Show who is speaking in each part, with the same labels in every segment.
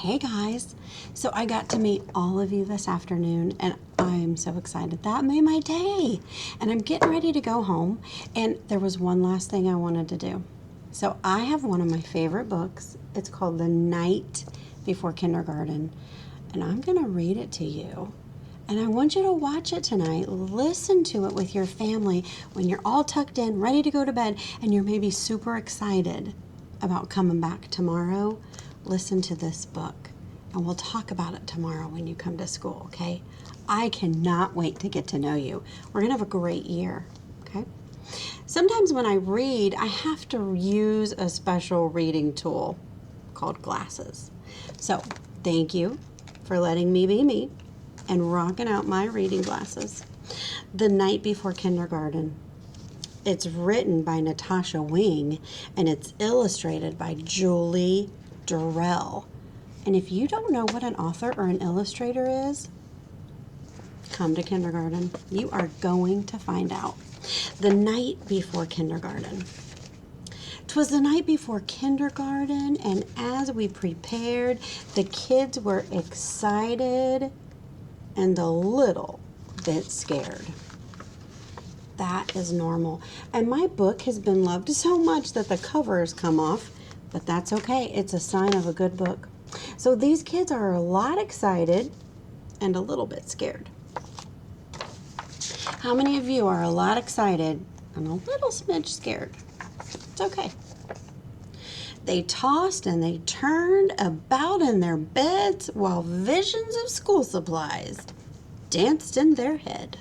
Speaker 1: Hey guys, so I got to meet all of you this afternoon and I'm so excited. That made my day. And I'm getting ready to go home, and there was one last thing I wanted to do. So I have one of my favorite books. It's called The Night Before Kindergarten, and I'm going to read it to you. And I want you to watch it tonight. Listen to it with your family when you're all tucked in, ready to go to bed, and you're maybe super excited about coming back tomorrow. Listen to this book, and we'll talk about it tomorrow when you come to school, okay? I cannot wait to get to know you. We're going to have a great year, okay? Sometimes when I read, I have to use a special reading tool called glasses. So thank you for letting me be me and rocking out my reading glasses. The Night Before Kindergarten. It's written by Natasha Wing, and it's illustrated by Julie Durrell. And if you don't know what an author or an illustrator is, come to kindergarten. You are going to find out. The Night Before Kindergarten. 'Twas the night before kindergarten, and as we prepared, the kids were excited and a little bit scared. That is normal. And my book has been loved so much that the cover has come off, but that's okay. It's a sign of a good book. So these kids are a lot excited and a little bit scared. How many of you are a lot excited and a little smidge scared? It's okay. They tossed and they turned about in their beds while visions of school supplies danced in their head.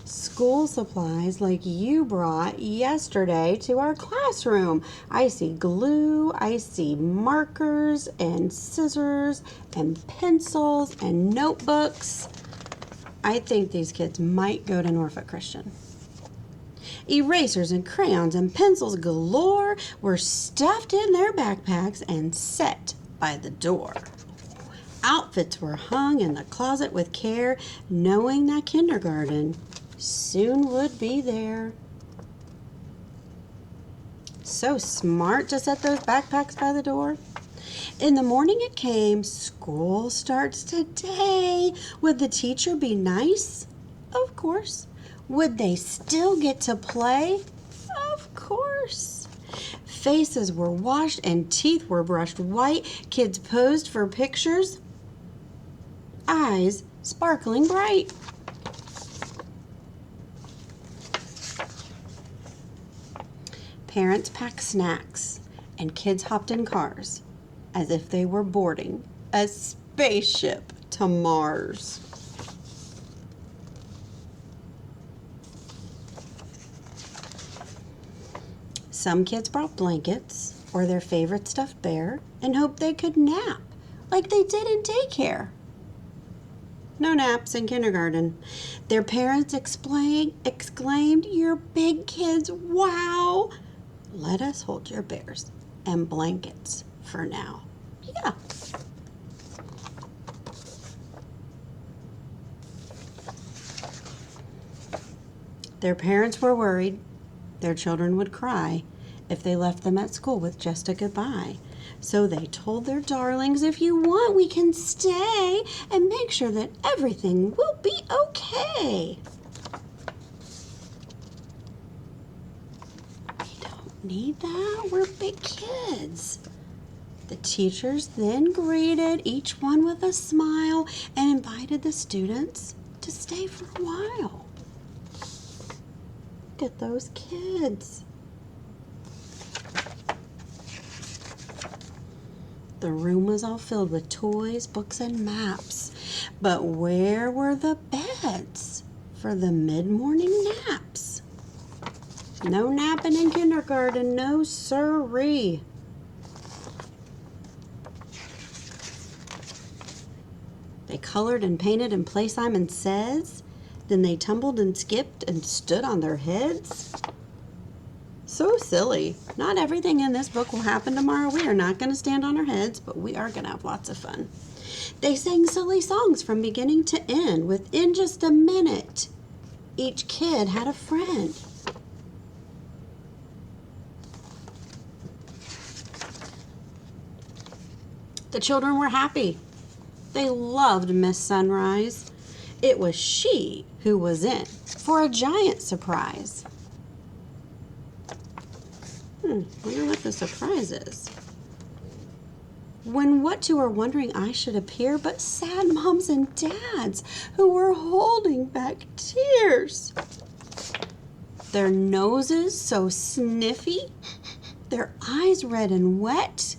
Speaker 1: School supplies like you brought yesterday to our classroom. I see glue, I see markers and scissors and pencils and notebooks. I think these kids might go to Norfolk Christian. Erasers and crayons and pencils galore were stuffed in their backpacks and set by the door. Outfits were hung in the closet with care, knowing that kindergarten soon would be there. So smart to set those backpacks by the door. In the morning it came, school starts today. Would the teacher be nice? Of course. Would they still get to play? Of course. Faces were washed and teeth were brushed white. Kids posed for pictures, eyes sparkling bright. Parents packed snacks and kids hopped in cars as if they were boarding a spaceship to Mars. Some kids brought blankets or their favorite stuffed bear and hoped they could nap like they did in daycare. No naps in kindergarten. Their parents exclaimed, "You're big kids, wow! Let us hold your bears and blankets for now." Yeah. Their parents were worried their children would cry if they left them at school with just a goodbye. So they told their darlings, "If you want, we can stay and make sure that everything will be okay." We don't need that. We're big kids. The teachers then greeted each one with a smile and invited the students to stay for a while. Look at those kids. The room was all filled with toys, books, and maps. But where were the beds for the mid-morning naps? No napping in kindergarten, no siree. They colored and painted in Play Simon Says. Then they tumbled and skipped and stood on their heads. So silly. Not everything in this book will happen tomorrow. We are not going to stand on our heads, but we are going to have lots of fun. They sang silly songs from beginning to end. Within just a minute, each kid had a friend. The children were happy. They loved Miss Sunrise. It was she who was in for a giant surprise. Wonder what the surprise is. When what two are wondering I should appear but sad moms and dads who were holding back tears. Their noses so sniffy, their eyes red and wet.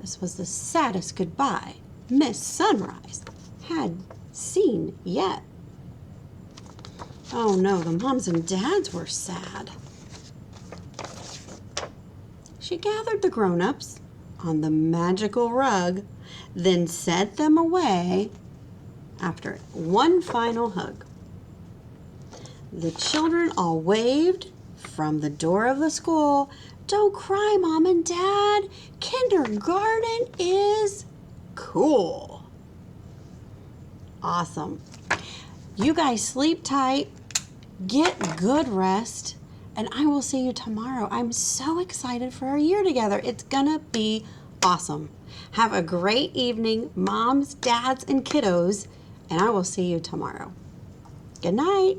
Speaker 1: This was the saddest goodbye Miss Sunrise had seen yet. Oh no, the moms and dads were sad. She gathered the grown-ups on the magical rug, then sent them away after one final hug. The children all waved from the door of the school. Don't cry, Mom and Dad. Kindergarten is cool. Awesome. You guys sleep tight, get good rest, and I will see you tomorrow. I'm so excited for our year together. It's gonna be awesome. Have a great evening, moms, dads, and kiddos, and I will see you tomorrow. Good night.